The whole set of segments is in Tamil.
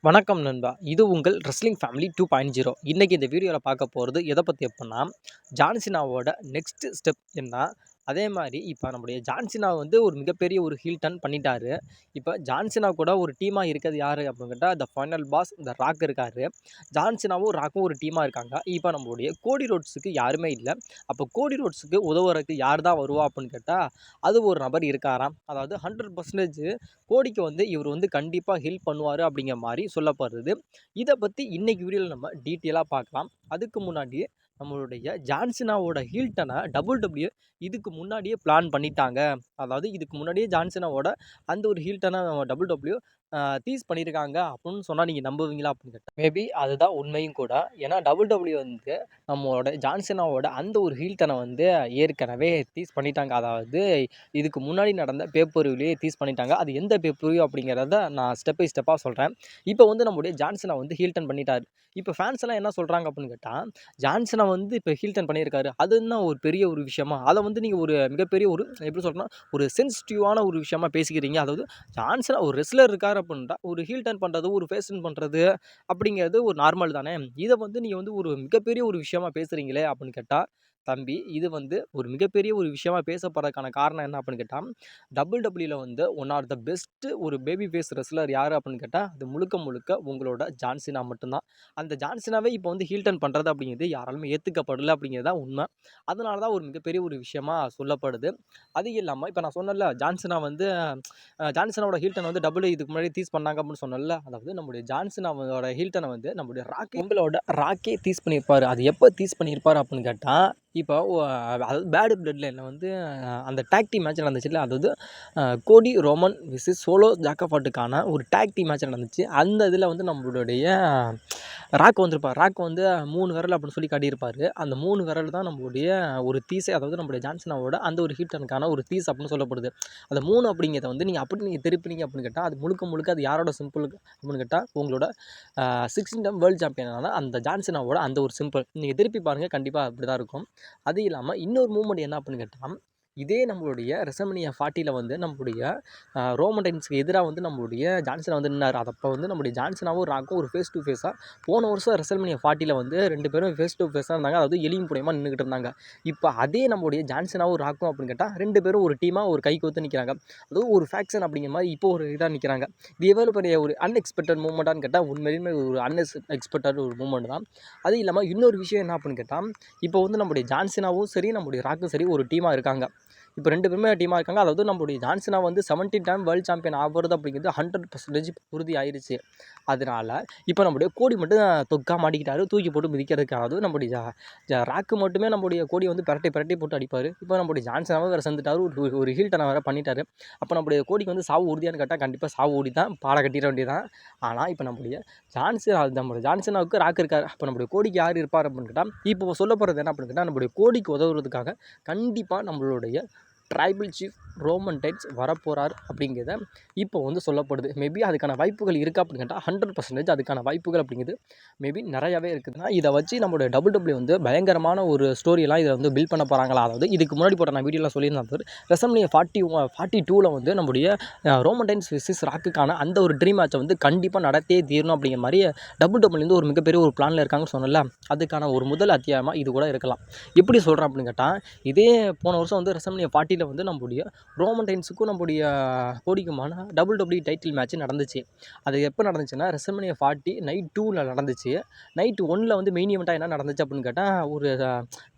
வணக்கம் நண்பா. இது உங்கள் ரெஸ்லிங் ஃபேமிலி 2.0. இன்னைக்கு இந்த வீடியோல பார்க்க போறது எத பத்தி அப்புட்ன்னா, ஜான் சீனாவோட நெக்ஸ்ட் ஸ்டெப் என்ன? அதே மாரி இப்ப நம்முடைய ஜான் சீனா வந்து ஒரு மிகப்பெரிய ஒரு ஹீல் டர்ன் பண்ணிட்டாரு. இப்ப ஜான் சீனா கூட ஒரு டீமா இருக்கிறது யாரு அப்படின்னு கேட்டா, the final boss the Rock இருக்காரு. ஜான் சீனாவும், ராக்கும் ஒரு டீமா இருக்காங்க. இப்ப நம்மளுடைய கோடி ரோட்ஸுக்கு யாருமே இல்ல. அப்ப கோடி ரோட்ஸுக்கு உதவுறதுக்கு யார் தான் வருவா அப்படின்னு கேட்டா, அது ஒரு நபர் இருக்காராம். அதாவது 100% கோடிக்கு வந்து இவர் வந்து கண்டிப்பா ஹெல்ப் பண்ணுவாரு அப்படிங்கிற மாரி சொல்லப்படுது. இத பத்தி இன்னைக்கு வீடியோல நம்ம டீட்டெயிலா பார்க்கலாம். அதுக்கு முன்னாடி நம்மளுடைய ஜான் சீனாவோட ஹீல் டர்ன WWE இதுக்கு முன்னாடியே பிளான் பண்ணிட்டாங்க. அதாவது இதுக்கு முன்னாடியே ஜான் சீனாவோட அந்த ஒரு ஹீல் டர்ன WWE டீஸ் பண்ணியிருக்காங்க அப்படின்னு சொன்னா நீங்க நம்புவீங்களா அப்படின்னு கேட்டா, மேபி அதுதான் உண்மையும் கூட. ஏன்னா WWE வந்து நம்மளோட ஜான் சீனாவோட அந்த ஒரு ஹீல் டர்ன வந்து ஏற்கனவே டீஸ் பண்ணிட்டாங்க. அதாவது இதுக்கு முன்னாடி நடந்த பேப்பர் வியூலயே டீஸ் பண்ணிட்டாங்க. அது எந்த பேப்பர் வியூ அப்படிங்கிறத நான் ஸ்டெப் பை ஸ்டெப்பா சொல்றேன். இப்போ வந்து நம்முடைய ஜான் சீனா வந்து ஹீல் டர்ன் பண்ணிட்டாரு. இப்போ ஃபேன்ஸ் எல்லாம் என்ன சொல்றாங்க அப்படின்னு கேட்டா, ஜான் சீனா வந்து இப்போ ஹீல் டர்ன் பண்ணியிருக்காரு. அது என்ன ஒரு பெரிய ஒரு விஷயமா? அத வந்து நீங்க ஒரு மிகப்பெரிய ஒரு எப்படி சொல்றேன்னா, ஒரு சென்சிட்டிவான ஒரு விஷயமா பேசிக்கிறீங்க. அதாவது ஜான் சீனா ஒரு ரெஸ்லர் இருக்காரு அப்படின்ட்டா, ஒரு ஹீல் டர்ன் பண்றது, ஒரு ஃபேஸ் டர்ன் பண்றது அப்படிங்கிறது ஒரு நார்மல் தானே. இத வந்து நீங்க வந்து ஒரு மிகப்பெரிய ஒரு விஷயமா பேசுறீங்களே அப்படின்னு கேட்டா, தம்பி இது வந்து ஒரு மிகப்பெரிய ஒரு விஷயமா பேசப்படுறதுக்கான காரணம் என்ன அப்படின்னு கேட்டா, WWE வந்து ஒன் ஆர் த பெஸ்ட் ஒரு பேபி ஃபேஸ் ரெஸ்லர் யாரு அப்படின்னு கேட்டா, அது முழுக்க முழுக்க உங்களோட ஜான் சீனா மட்டும் தான். அந்த ஜான் சீனாவே இப்போ வந்து ஹீல் டர்ன் பண்றது அப்படிங்கிறது யாராலுமே ஏத்துக்கப்படல அப்படிங்கிறது தான் உண்மை. அதனால தான் ஒரு மிகப்பெரிய ஒரு விஷயமா சொல்லப்படுது. அது இல்லாம இப்ப நான் சொன்னேன்ல, ஜான் சீனா வந்து ஜான் சீனாவோட ஹீல் டர்ன் வந்து இதுக்கு முன்னாடி டீஸ் பண்ணாங்க அப்படின்னு சொன்னேன்ல. அதாவது நம்முடைய ஜான் சீனாவோட ஹீல் டர்ன வந்து நம்முடைய உங்களோட ராக்கே டீஸ் பண்ணியிருப்பாரு. அது எப்போ டீஸ் பண்ணியிருப்பாரு அப்படின்னு கேட்டா, இப்போ அதாவது பேட் பிளட் லைன்ல வந்து அந்த டாக் டீம் மேட்ச் நடந்துச்சுல்ல. அதாவது கோடி ரோமன் விசஸ் சோலோ ஜாக்கபாட்டுக்கான ஒரு டாக் டீம் மேட்ச் நடந்துச்சு. அந்த இதில வந்து நம்மளுடைய ராக் வந்திருப்பார். ராக் வந்து 3 விரல் அப்படின்னு சொல்லி காட்டியிருப்பாரு. அந்த 3 விரல் தான் நம்மளுடைய ஒரு தீஸே. அதாவது நம்முடைய ஜான் சீனாவோட அந்த ஒரு ஹீல் டர்னுக்கான ஒரு தீஸ் அப்படின்னு சொல்லப்படுது. அந்த 3 அப்படிங்கிறத வந்து நீங்க திருப்பினீங்க அப்படின்னு கேட்டா, அது முழுக்க முழுக்க அது யாரோட சிம்பிள் அப்படின்னு கேட்டா, உங்களோட 16 டைம் வேர்ல்ட் சாம்பியனான அந்த ஜான் சீனாவோட அந்த ஒரு சிம்பிள். நீங்க திருப்பி பாருங்க, கண்டிப்பா அப்படிதான் இருக்கும். அது இல்லாம இன்னொரு மூவ்மெண்ட் என்ன அப்படின்னு கேட்டா, இதே நம்மளுடைய ரெசல்மனியா 40ல வந்து நம்மளுடைய ரோமன் ரெயின்ஸ்க்கு எதிரா வந்து நம்மளுடைய ஜான் சீனா வந்து நின்னாரு. அப்போ வந்து நம்முடைய ஜான் சீனாவும் ராக்கும் ஒரு ஃபேஸ் டூ ஃபேஸா போன வருஷம் ரெசல்மனியா 40ல வந்து 2 பேரும் ஃபேஸ் டூ ஃபேஸா இருந்தாங்க. அதாவது எலியும் பூனையுமா நின்னுகிட்டு இருந்தாங்க. இப்போ அதே நம்முடைய ஜான் சீனாவும் ராக்கும் அப்படின்னு கேட்டா, 2 பேரும் ஒரு டீமா ஒரு கை கோர்த்து நிக்கிறாங்க. அதுவும் ஒரு ஃபேக்ஷன் அப்படிங்கிற மாரி இப்போ ஒரு இதா நிக்கிறாங்க. இது எவ்வளவு பெரிய ஒரு அன்எக்ஸ்பெக்டட் மூவ்மெண்ட்டான்னு கேட்டா, உண்மையிலுமே ஒரு அன்எக்ஸ்பெக்டட் ஒரு மூவ்மெண்ட் தான். அது இல்லாம இன்னொரு விஷயம் என்ன அப்படின்னு கேட்டா, இப்போ வந்து நம்முடைய ஜான் சீனாவும் சரி, நம்முடைய ராக்கும் சரி ஒரு டீமா இருக்காங்க. இப்போ 2 பேருமே டீமா இருக்காங்க. அதாவது நம்முடைய ஜான் சீனா வந்து 17 டைம் வேர்ல்ட் சாம்பியன் ஆகுறது அப்படிங்கிறது 100% உறுதி ஆயிருச்சு. அதனால இப்போ நம்முடைய கோடி மட்டும் தொக்கா மாட்டிக்கிட்டாரு. தூக்கி போட்டு மிதிக்கிறதுக்கு. அதாவது நம்முடைய ராக்கு மட்டுமே நம்முடைய கோடிய வந்து பெரட்டி பெரட்டி போட்டு அடிப்பாரு. இப்போ நம்முடைய ஜான் சீனாவும் வேற சேர்ந்துட்டாரு. ஒரு ஹீல் டர்ன வேற பண்ணிட்டாரு. அப்போ நம்முடைய கோடிக்கு வந்து சாவு உறுதியான்னு கேட்டா, கண்டிப்பா சாவு உறுதி தான். பாட கட்டிற வேண்டியதுதான். ஆனா இப்போ நம்முடைய நம்முடைய ஜான் சீனாவுக்கு ராக் இருக்காரு. அப்போ நம்முடைய கோடிக்கு யார் இருப்பார் அப்படின்னு கேட்டா, இப்போ சொல்லப்படுறது என்ன அப்படின்னு கேட்டா, நம்முடைய கோடிக்கு உதவுறதுக்காக கண்டிப்பா நம்மளுடைய ட்ரைபல் சீஃப் ரோமன் ரெயின்ஸ் வரப்போறார் அப்படிங்கிறத இப்போ வந்து சொல்லப்படுது. மேபி அதுக்கான வாய்ப்புகள் இருக்கா அப்படின்னு கேட்டா, 100% அதுக்கான வாய்ப்புகள் அப்படிங்கிறது மேபி நிறையாவே இருக்குதுன்னா, இதை வச்சு நம்மளுடைய WWE வந்து பயங்கரமான ஒரு ஸ்டோரியெல்லாம் இதை வந்து பில்ட் பண்ண போகிறாங்களா. அதாவது இதுக்கு முன்னாடி போட்ட நான் வீடியோவில் சொல்லியிருந்தேன். ரெசல்மனியா 42ல வந்து நம்முடைய ரோமன் ரெயின்ஸ் விசஸ் ராக்குக்கான அந்த ஒரு ட்ரீம் மேட்சை வந்து கண்டிப்பாக நடத்தியே தீரணும் அப்படிங்கிற மாதிரி WWE ஒரு மிகப்பெரிய ஒரு பிளானில் இருக்காங்கன்னு சொன்னல. அதுக்கான ஒரு முதல் அத்தியாயமாக இது கூட இருக்கலாம். எப்படி சொல்கிறேன் அப்படின்னு கேட்டால், இதே போன வருஷம் வந்து ரெசல்மனியா 40ல வந்து நம்முடைய ரோமன் ரெயின்ஸுக்கும் நம்முடைய கோடிக்குமான WWE டைட்டில் மேட்ச் நடந்துச்சு. அது எப்போ நடந்துச்சுன்னா, ரெசல்மனியா 40 நைட் 2ல நடந்துச்சு. நைட் 1ல வந்து மெயின் ஈவெண்ட்டாக என்ன நடந்துச்சு அப்படின்னு கேட்டால், ஒரு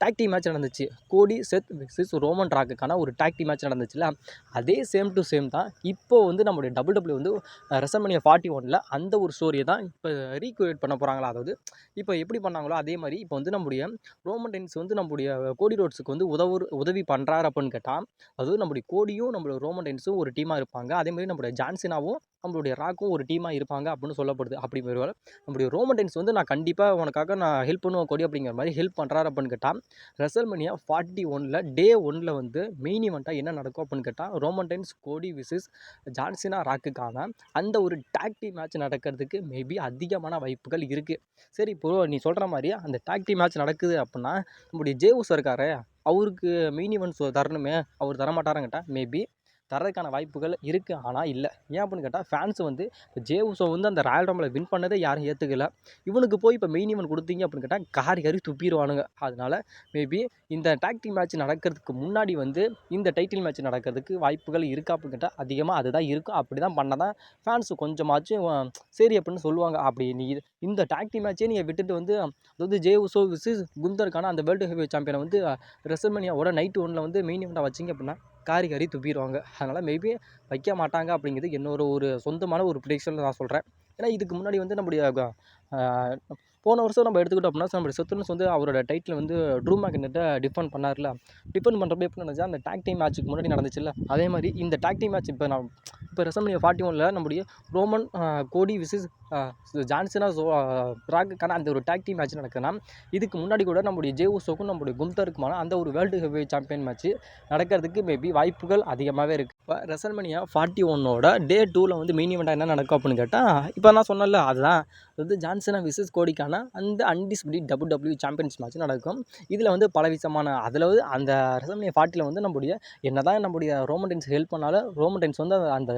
டாக் டீம் மேட்ச் நடந்துச்சு. கோடி செத் விசஸ் ரோமன் ராக்குக்கான ஒரு டாக் டீம் மேட்ச் நடந்துச்சுல. அதே சேம் டு சேம் தான் இப்போ வந்து நம்முடைய WWE வந்து ரெசல்மனியா 41ல அந்த ஒரு ஸ்டோரியை தான் இப்போ ரீக்ரியேட் பண்ண போகிறாங்களா. அதாவது இப்போ எப்படி பண்ணாங்களோ அதே மாதிரி இப்போ வந்து நம்முடைய ரோமன் ரெயின்ஸ் வந்து நம்முடைய கோடி ரோட்ஸுக்கு வந்து உதவி பண்ணுறாரு அப்படின்னு கேட்டால், அதுவும் நம்முடைய கோடியும் நம்மளுடைய ரோமன் ரெயின்ஸும் ஒரு டீமாக இருப்பாங்க. அதேமாதிரி நம்மளுடைய ஜான் சீனாவும் நம்மளுடைய ராக்கும் ஒரு டீமாக இருப்பாங்க அப்படின்னு சொல்லப்படுது. அப்படி ஒருவேளை நம்முடைய ரோமன் ரெயின்ஸ் வந்து நான் கண்டிப்பாக உனக்காக நான் ஹெல்ப் பண்ணுவேன் கோடி அப்படிங்கிற மாதிரி ஹெல்ப் பண்ணுறாரு அப்படின்னு கேட்டால், ரெசல்மனியா 41ல டே 1ல வந்து மெயின் ஈவெண்ட்டாக என்ன நடக்கும் அப்படின்னு கேட்டால், ரோமன் ரெயின்ஸ் கோடி விசஸ் ஜான் சீனா ராக்குக்கான அந்த ஒரு டாக் டீம் மேட்ச் நடக்கிறதுக்கு மேபி அதிகமான வாய்ப்புகள் இருக்குது. சரி, இப்போ நீ சொல்கிற மாதிரி அந்த டாக் டீம் மேட்ச் நடக்குது அப்படின்னா, நம்முடைய ஜே உசோ இருக்காரே, அவருக்கு மெயின் ஈவெண்ட்ஸ் தரணுமே, அவர் தரமாட்டாரான்னு கேட்டால் மேபி தர்றதுக்கான வாய்ப்புகள் இருக்குது. ஆனால் இல்லை. ஏன் அப்படின்னு கேட்டால் ஃபேன்ஸ் வந்து இப்போ ஜே உசோ வந்து அந்த ராயல் ரம்பிளை வின் பண்ணதே யாரும் ஏற்றுக்கல. இவனுக்கு போய் இப்போ மெயின் ஈவென்ட் கொடுத்தீங்க அப்படின்னு கேட்டால் காரி காரி துப்பிடுவானுங்க. அதனால மேபி இந்த டாக் டீம் மேட்ச் நடக்கிறதுக்கு முன்னாடி வந்து இந்த டைட்டில் மேட்ச் நடக்கிறதுக்கு வாய்ப்புகள் இருக்கா அப்படின்னு கேட்டால் அதிகமாக அதுதான் இருக்கும். அப்படி தான் பண்ண தான் ஃபேன்ஸ் கொஞ்சமாச்சும் சரி அப்படின்னு சொல்லுவாங்க. அப்படி நீ இந்த டாக் டீம் மேட்சே நீங்கள் விட்டுட்டு வந்து அதாவது ஜே உசோ விசஸ் குந்தருக்கான அந்த வேர்ல்டு ஹெவி சாம்பியனை வந்து ரெசல்மேனியாவோட நைட் 1 வந்து மெயின் ஈவெண்ட்டாக வச்சிங்க அப்படின்னா காரி காரி துப்பிடுவாங்க. அதனால் மேபி வைக்க மாட்டாங்க அப்படிங்கிறது என்னோட ஒரு சொந்தமான ஒரு ப்ரெடிக்ஷன் நான் சொல்கிறேன். ஏன்னா இதுக்கு முன்னாடி வந்து நம்முடைய போன வருஷம் நம்ம எடுத்துக்கிட்டோம் அப்படின்னா நம்மளுடைய செத்துலன்ஸ் வந்து அவரோட டைட்டில் வந்து ட்ரூ மேக்னெட்டை டிஃபெண்ட் பண்ணார்ல. டிஃபெண்ட் பண்ணுறப்ப எப்படி நடந்துச்சா அந்த டாக் டீம் மேட்ச்சுக்கு முன்னாடி நடந்துச்சுல்ல, அதே மாதிரி இந்த டாக் டீம் மேட்ச் இப்போ ரெசல்மேனியா 41 நம்முடைய ரோமன் கோடி விசஸ் ஜான்சனா ராக்குக்கான அந்த ஒரு டாக் டீம் மேட்ச் நடக்குதுன்னா இதுக்கு முன்னாடி கூட நம்முடைய ஜே உசோக்கும் நம்முடைய குந்தருக்குமான அந்த ஒரு வேர்ல்டு ஹெவி சாம்பியன் மேட்ச் நடக்கிறதுக்கு மேபி வாய்ப்புகள் அதிகமாகவே இருக்குது. இப்போ ரெசல்மேனியா 41 டே 2 வந்து மெயின் ஈவெண்ட்டாக என்ன நடக்கும் அப்படின்னு கேட்டால் இப்போ நான் சொன்னல அதுதான் வந்து ஜான்சனா விசஸ் கோடிக்கான அந்த அன்டிஸ்பியூட்டட் WWE சாம்பியன்ஸ் மேட்ச் நடக்கும். இதில் வந்து பல விதமான அதில் வந்து அந்த ரெசல்மேனியா 40 வந்து நம்முடைய என்னதான் நம்முடைய ரோமன் ரெயின்ஸ் ஹெல்ப் பண்ணாலும் ரோமன் ரெயின்ஸ் வந்து அந்த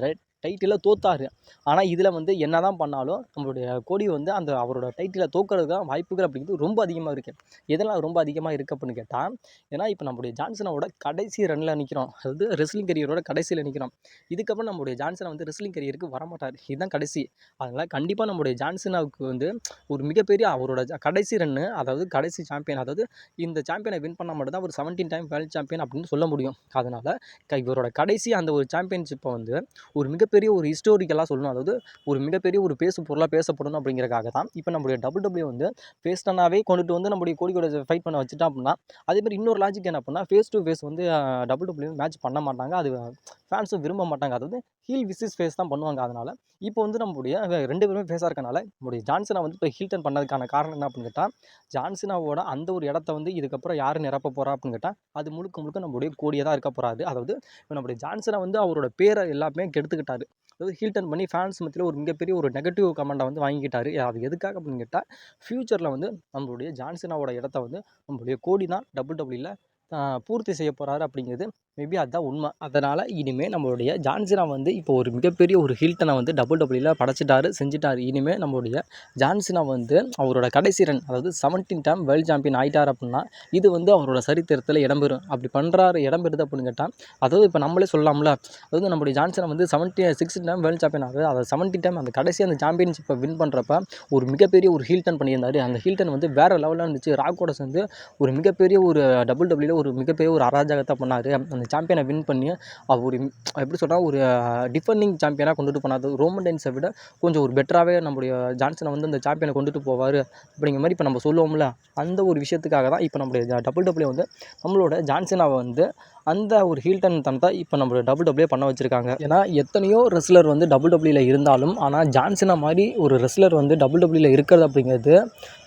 டைட்டிலில் தோத்தாரு. ஆனால் இதில் வந்து என்ன தான் பண்ணாலும் நம்மளுடைய கோடி வந்து அந்த அவரோட டைட்டிலில் தோக்கிறதுக்கான வாய்ப்புகள் அப்படிங்கிறது ரொம்ப அதிகமாக இருக்குது. எதெல்லாம் ரொம்ப அதிகமாக இருக்குது அப்படின்னு கேட்டால் ஏன்னா இப்போ நம்முடைய ஜான்சனாவோட கடைசி ரனில் நிற்கிறோம். அதாவது ரெஸ்லிங் கரியரோட கடைசியில் நிற்கிறோம். இதுக்கப்புறம் நம்முடைய ஜான்சனா வந்து ரெஸ்லிங் கரியருக்கு வரமாட்டார். இதுதான் கடைசி. அதனால் கண்டிப்பாக நம்முடைய ஜான்சனாவுக்கு வந்து ஒரு மிகப்பெரிய அவரோட கடைசி ரன்னு, அதாவது கடைசி சாம்பியன், அதாவது இந்த சாம்பியனை வின் பண்ணால் மட்டும்தான் ஒரு 17 டைம் வேர்ல்டு சாம்பியன் அப்படின்னு சொல்ல முடியும். அதனால் இவரோட கடைசி அந்த ஒரு சாம்பியன்ஷிப்பை வந்து ஒரு மிகப்பெரிய ஒரு ஹிஸ்டோரிக்கலாக சொல்லணும். அதாவது ஒரு மிகப்பெரிய ஒரு பேசு பொருளாக பேசப்படணும் அப்படிங்கிறக்காக தான் இப்போ நம்முடைய WWE வந்து ஃபேஸ் டன்னாகவே கொண்டுட்டு வந்து நம்முடைய கோடி கூட ஃபைட் பண்ண வச்சுட்டா அப்படின்னா அதேமாதிரி இன்னொரு லாஜிக் என்ன அப்படின்னா ஃபேஸ் டு ஃபேஸ் வந்து WWE மேட்ச் பண்ண மாட்டாங்க. அது ஃபேன்ஸும் விரும்ப மாட்டாங்க. அதாவது ஹீல் விசிஸ் ஃபேஸ் தான் பண்ணுவாங்க. அதனால் இப்போ வந்து நம்முடைய 2 பேருமே ஃபேஸாக இருக்கனால நம்முடைய ஜான்சனா வந்து இப்போ ஹீல் டர்ன் பண்ணதுக்கான காரணம் என்ன அப்படின்னு கேட்டால் ஜான்சனாவோட அந்த ஒரு இடத்த வந்து இதுக்கப்புறம் யார் நிரப்ப போகிறா அப்படின்னு கேட்டால் அது முழுக்க முழுக்க நம்முடைய கோடியாக தான் இருக்க போகிறாரு. அதாவது இப்போ நம்முடைய ஜான்சனா வந்து அவரோட பேரை எல்லாமே கெடுத்துக்கிட்டாரு. அதாவது ஹீல் டர்ன் பண்ணி ஃபேன்ஸ் மத்தியில் ஒரு மிகப்பெரிய ஒரு நெகட்டிவ் கமெண்ட்டை வந்து வாங்கிக்கிட்டாரு. அது எதுக்காக அப்படின்னு கேட்டால் ஃப்யூச்சரில் வந்து நம்மளுடைய ஜான்சனாவோட இடத்த வந்து நம்மளுடைய கோடி தான் WWE பூர்த்தி செய்ய போகிறாரு அப்படிங்கிறது மேபி அதுதான் உண்மை. அதனால் இனிமேல் நம்மளுடைய ஜான்சனா வந்து இப்போ ஒரு மிகப்பெரிய ஒரு ஹில்டனை வந்து WWE படைச்சிட்டாரு, செஞ்சுட்டாரு. இனிமேல் நம்மளுடைய ஜான்சனா வந்து அவரோட கடைசி ரன், அதாவது 17 டைம் வேர்ல்டு சாம்பியன் ஆகிட்டார் அப்படின்னா இது வந்து அவரோட சரித்திரத்தில் இடம்பெறும். அப்படி பண்ணுறாரு இடம்பெறுது அப்படின்னு கேட்டால் அதாவது இப்போ நம்மளே சொல்லலாம்ல, அதாவது நம்மளுடைய ஜான்சனா வந்து 76 டைம் வேர்ல்டு சாம்பியன் ஆகுது. அதாவது 70 டைம் அந்த கடைசி அந்த சாம்பியன்ஷிப்பை வின் பண்ணுறப்ப ஒரு மிகப்பெரிய ஒரு ஹீல்டன் பண்ணியிருந்தார். அந்த ஹீல்டன் வந்து வேறு லெவலில் இருந்துச்சு. ராக்கோட சேர்ந்து ஒரு மிகப்பெரிய ஒரு WWE ஒரு மிகப்பெரிய ஒரு அராஜகத்தை பண்ணார். அந்த சாம்பியனை வின் பண்ணி அவர் எப்படி சொல்கிறா ஒரு டிஃபெண்டிங் சாம்பியனாக கொண்டுட்டு போனார். ரோமன் ரெயின்ஸை விட கொஞ்சம் ஒரு பெட்டராகவே நம்முடைய ஜான்சனை வந்து அந்த சாம்பியனை கொண்டுட்டு போவார் அப்படிங்கிற மாதிரி இப்போ நம்ம சொல்லுவோம்ல, அந்த ஒரு விஷயத்துக்காக தான் இப்போ நம்மளுடைய WWE வந்து நம்மளோட ஜான்சனாவை வந்து அந்த ஒரு ஹீல்டன் தனத்தை இப்போ நம்மளோட WWE பண்ண வச்சுருக்காங்க. ஏன்னா எத்தனையோ ரெஸ்லர் வந்து WWE இருந்தாலும் ஆனால் ஜான்சனா மாதிரி ஒரு ரெஸ்லர் வந்து WWE இருக்கிறது அப்படிங்கிறது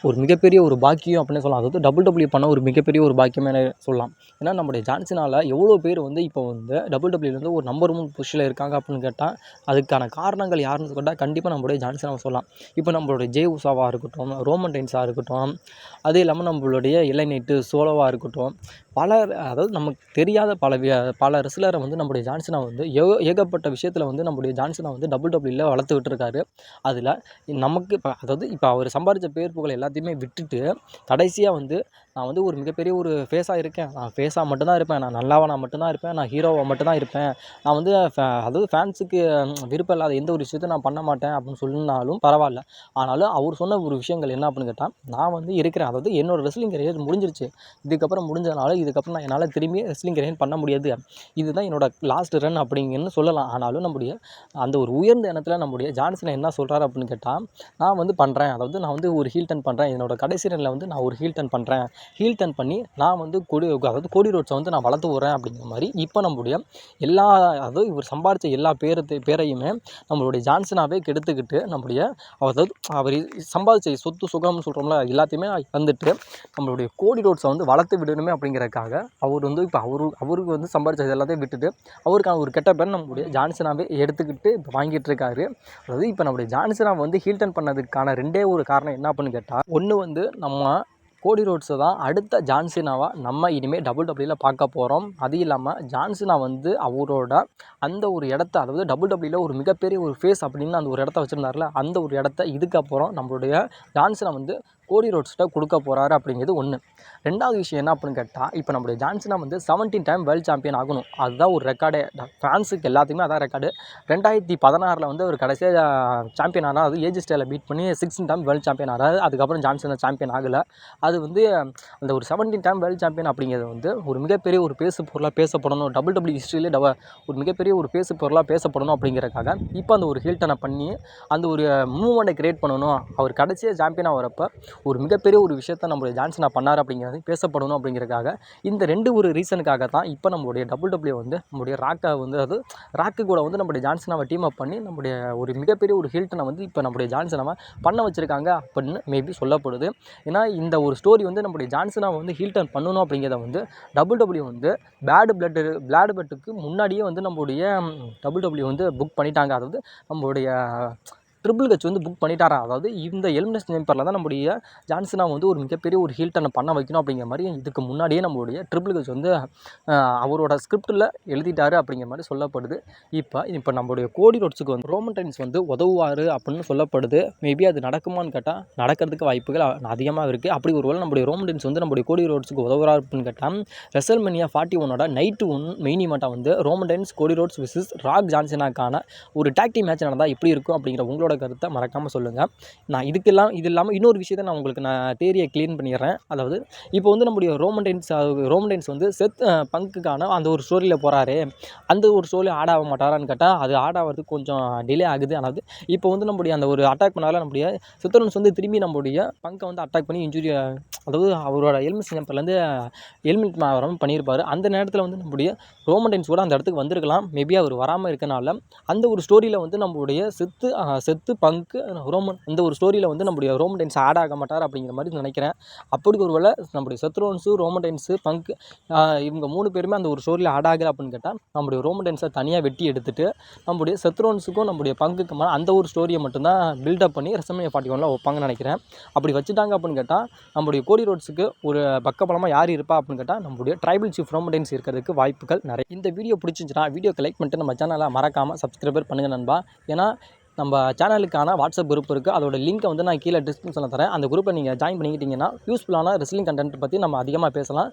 ஒரு மிகப்பெரிய ஒரு பாக்கியம் அப்படின்னு சொல்லலாம். அதாவது WWE பண்ண ஒரு மிகப்பெரிய ஒரு பாக்கியமே சொல்லலாம். ஏன்னா நம்முடைய ஜான்சனால் எவ்வளோ பேர் வந்து இப்போ வந்து WWE வந்து ஒரு நம்பர் 1 பொசிஷனில் இருக்காங்க அப்படின்னு கேட்டால் அதுக்கான காரணங்கள் யாருன்னு கேட்டால் கண்டிப்பாக நம்மளுடைய ஜான்சனாவை சொல்லலாம். இப்போ நம்மளுடைய ஜே உசாவாக இருக்கட்டும், ரோமன் ரெயின்ஸாக இருக்கட்டும், அது இல்லாமல் நம்மளுடைய LA நைட்டு சோலோவாக இருக்கட்டும், அதாவது நமக்கு தெரியாத பல ரெஸ்லரை வந்து நம்முடைய ஜான்சனா வந்து ஏகப்பட்ட விஷயத்தில் வந்து நம்முடைய ஜான்சனா வந்து WWE வளர்த்து விட்டுருக்காரு. அதில் நமக்கு அதாவது இப்போ அவர் சம்பாதிச்ச பேர் புகழ் எல்லாத்தையுமே விட்டுட்டு கடைசியாக வந்து நான் வந்து ஒரு மிகப்பெரிய ஒரு ஃபேஸாக இருக்கேன், நான் ஃபேஸாக மட்டும்தான் இருப்பேன், நான் நல்லாவா மட்டும்தான் இருப்பேன், நான் ஹீரோவாக மட்டும்தான் இருப்பேன், நான் வந்து அதாவது ஃபேன்ஸுக்கு விருப்பம் இல்லாத எந்த ஒரு விஷயத்தையும் நான் பண்ண மாட்டேன் அப்படின்னு சொன்னாலும் பரவாயில்ல. ஆனாலும் அவர் சொன்ன ஒரு விஷயங்கள் என்ன அப்படின்னு கேட்டால் நான் வந்து இருக்கிறேன், அதாவது என்னோட ரெஸ்லிங் கரியர் முடிஞ்சிருச்சு, இதுக்கப்புறம் முடிஞ்சதுனால இதுக்கப்புறம் நான் என்னால் திரும்பி ரெஸ்லிங் கரியர் பண்ண முடியாது, இதுதான் என்னோட லாஸ்ட் ரன் அப்படிங்கன்னு சொல்லலாம். ஆனாலும் நம்முடைய அந்த ஒரு உயர்ந்த எண்ணத்தில் நம்முடைய ஜான்சனா என்ன சொல்கிறாரு அப்படின்னு கேட்டால் நான் வந்து பண்ணுறேன், அதாவது நான் வந்து ஒரு ஹீல் டர்ன் பண்ணுறேன், என்னோட கடைசி ரனில் வந்து நான் ஒரு ஹீல் டர்ன் பண்ணுறேன், ஹீல் டர்ன் பண்ணி நான் வந்து கோடி ரோட்ஸை வந்து நான் வளர்த்து விட்றேன் அப்படிங்கிற மாதிரி இப்போ நம்முடைய அதாவது இவர் சம்பாதிச்ச எல்லா பேரையுமே நம்மளுடைய ஜான்சனாவே கெடுத்துக்கிட்டு நம்முடைய அதாவது அவர் சம்பாதிச்ச சொத்து சுகம்னு சொல்கிறோம்ல எல்லாத்தையுமே வந்துட்டு நம்மளுடைய கோடி ரோட்ஸை வந்து வளர்த்து விடணுமே அப்படிங்கிறதுக்காக அவர் வந்து இப்போ அவருக்கு வந்து சம்பாதிச்சது எல்லாத்தையும் விட்டுட்டு அவருக்கான ஒரு கெட்ட பேர் நம்மளுடைய ஜான்சனாவே எடுத்துக்கிட்டு இப்போ வாங்கிட்டு இருக்காரு. அதாவது இப்போ நம்மளுடைய ஜான்சனா வந்து ஹீல் டர்ன் பண்ணதுக்கான 2 ஒரு காரணம் என்ன அப்படின்னு கேட்டால் ஒன்று வந்து நம்ம கோடி ரோட்ஸை தான் அடுத்த ஜான்சினாவா நம்ம இனிமேல் WWE பார்க்க போகிறோம். அது இல்லாமல் ஜான்சினா வந்து அவரோட அந்த ஒரு இடத்த, அதாவது WWE ஒரு மிகப்பெரிய ஒரு ஃபேஸ் அப்படின்னு அந்த ஒரு இடத்த வச்சுருந்தார்ல, அந்த ஒரு இடத்த இதுக்கப்புறம் நம்மளுடைய ஜான்சினா வந்து கோடி ரோட்ஸ்கிட்ட கொடுக்க போகிறாரு அப்படிங்கிறது ஒன்று. ரெண்டாவது விஷயம் என்ன அப்படின்னு கேட்டால், இப்போ நம்மளுடைய ஜான்சினா வந்து 17 டைம் வேர்ல்டு சாம்பியன் ஆகணும். அதுதான் ஒரு ரெக்கார்டே. ஃபேன்ஸுக்கு எல்லாத்துக்குமே அதான் ரெக்கார்டு. 2016 வந்து ஒரு கடைசியாக சாம்பியன் ஆனால், அது ஏஜ் ஸ்டைலை பீட் பண்ணி 16 டைம் வேர்ல்டு சாம்பியன் ஆனார். அதுக்கப்புறம் ஜான்சினா சாம்பியன் ஆகலை. அது வந்து அந்த ஒரு 17 டைம் வேர்ல்டு சாம்பியன் அப்படிங்கிறது வந்து ஒரு மிகப்பெரிய ஒரு பேசு பொருளாக பேசப்படணும். WWE ஹிஸ்ட்ரியிலே ஒரு மிகப்பெரிய ஒரு பேசு பொருளாக பேசப்படணும் அப்படிங்கிறதுக்காக இப்போ அந்த ஒரு ஹில்டனை பண்ணி அந்த ஒரு மூவ்மெண்ட்டை கிரியேட் பண்ணணும். அவர் கடைசியாக சாம்பியனாக வரப்போ ஒரு மிகப்பெரிய ஒரு விஷயத்தை நம்மளுடைய ஜான்சினா பண்ணார் அப்படிங்கிறது பேசப்படணும் அப்படிங்கிறதுக்காக, இந்த 2 ஒரு ரீசனுக்காக தான் இப்போ நம்மளுடைய WWE வந்து நம்முடைய ராக்கை வந்து, அது ராக்கு கூட வந்து நம்முடைய ஜான்சினாவை டீம் அப் பண்ணி நம்முடைய ஒரு மிகப்பெரிய ஒரு ஹில்டனை வந்து இப்போ நம்முடைய ஜான்சினாவை பண்ண வச்சுருக்காங்க அப்படின்னு மேபி சொல்லப்படுது. ஏன்னா இந்த ஒரு ஸ்டோரி வந்து நம்முடைய ஜான்சினாவை வந்து ஹில்டன் பண்ணணும் அப்படிங்கிறத வந்து WWE வந்து பேட் பிளட்டுக்கு முன்னாடியே வந்து நம்மளுடைய WWE வந்து புக் பண்ணிட்டாங்க. அதாவது நம்மளுடைய ட்ரிபிள் ஹெச் வந்து புக் பண்ணிட்டாராம். அதாவது இந்த எலிமினேஷன் சேம்பரில் தான் நம்முடைய ஜான்சினா வந்து ஒரு மிகப்பெரிய ஒரு ஹில்டனை பண்ண வைக்கணும் அப்படிங்கிற மாதிரி இதுக்கு முன்னாடியே நம்மளுடைய ட்ரிபிள் ஹெச் வந்து அவரோட ஸ்கிரிப்டில் எழுதிட்டாரு அப்படிங்கிற மாதிரி சொல்லப்படுது. இப்போ நம்மளுடைய கோடி ரோட்ஸுக்கு வந்து ரோமன் ரெயின்ஸ் வந்து உதவுவார் அப்படின்னு சொல்லப்படுது. மேபி அது நடக்குமான்னு கேட்டால் நடக்கிறதுக்கு வாய்ப்புகள் அதிகமாக இருக்குது. அப்படி ஒரு வேளை நம்மளுடைய ரோமன் ரெயின்ஸ் வந்து நம்மளுடைய கோடி ரோட்ஸுக்கு உதவுறாரு அப்படின்னு கேட்டால், ரெசல்மேனியா 41 நைட்டு 1 மெயின் ஈவெண்ட்டாக வந்து Roman Reigns Cody Rhodes versus Rock ஜான்சினாக்கான ஒரு டாக் டீம் மேட்ச் நடந்தால் எப்படி இருக்கும் அப்படிங்கிற உங்களோட கருத்தை மறக்காமல் சொல்லுங்கள். நான் இது இல்லாமல் இன்னொரு விஷயத்தை நான் உங்களுக்கு தேரியை க்ளீன் பண்ணிடுறேன். அதாவது இப்போ வந்து நம்முடைய ரோமன் ரெயின்ஸ் வந்து பங்குக்கான அந்த ஒரு ஸ்டோரியில் போகிறாரு. அந்த ஒரு ஸ்டோரியில் ஆட் ஆக மாட்டாரான்னு கேட்டால், அது ஆட் ஆகிறதுக்கு கொஞ்சம் டிலே ஆகுது. அதாவது இப்போ வந்து நம்முடைய அந்த ஒரு அட்டாக் பண்ணால நம்முடைய சித்தரன்ஸ் வந்து திரும்பி நம்முடைய பங்கை வந்து அட்டாக் பண்ணி இன்ஜுரி, அதாவது அவரோட எலிமினேஷன் சேம்பர்லேருந்து எலிமினேட் வராமல் பண்ணியிருப்பார். அந்த நேரத்தில் வந்து நம்முடைய ரோமன் ரெயின்ஸ் கூட அந்த இடத்துக்கு வந்திருக்கலாம். மேபி அவர் வராமல் இருக்கனால அந்த ஒரு ஸ்டோரியில் வந்து நம்மளுடைய செத்து பங்கு ரோமன், இந்த ஒரு ஸ்டோரியில் வந்து நம்முடைய ரோமன் ரெயின்ஸ் ஆட் ஆக மாட்டார் அப்படிங்கிற மாதிரி நினைக்கிறேன். அப்படி ஒரு வேளை நம்முடைய செத்ரோன்ஸு, ரோமன் ரெயின்ஸு, பங்கு இவங்க 3 பேருமே அந்த ஒரு ஸ்டோரியில் ஆட் ஆகலை அப்படின்னு கேட்டால், நம்முடைய ரோமன் ரெயின்ஸை தனியாக வெட்டி எடுத்துகிட்டு நம்முடைய செத்ரோன்ஸுக்கும் நம்முடைய பங்குக்குமான அந்த ஒரு ஸ்டோரியை மட்டும்தான் பில்டப் பண்ணி ரெசல்மேனியா 41 வைப்பாங்கன்னு நினைக்கிறேன். அப்படி வச்சுட்டாங்க அப்படின்னு கேட்டால், நம்முடைய கோடி ரோட்ஸுக்கு ஒரு பக்கபலமாக யார் இருப்பா அப்படின்னு கேட்டால், நம்முடைய ட்ரைபிள் சீஃப் ரோமன் ரெயின்ஸ் இருக்கிறதுக்கு வாய்ப்புகள் நிறைய. இந்த வீடியோ பிடிச்சிருந்துச்சுன்னா வீடியோக்கு லைக் பண்ணிட்டு நம்ம சேனலை மறக்காமல் சப்ஸ்கிரைபர் பண்ணுங்கள் நண்பா. ஏன்னா நம்ம சேனலுக்கான வாட்ஸ்அப் குரூப் இருக்குது. அதோட லிங்க்கை வந்து நான் கீழே டிஸ்கிரிப்ஷனில் தரேன். அந்த குரூப்பை நீங்கள் ஜாயின் பண்ணிக்கிட்டிங்கன்னா யூஸ்ஃபுல்லான ரெஸ்லிங் கண்டென்ட் பற்றி நம்ம அதிகமாக பேசலாம்.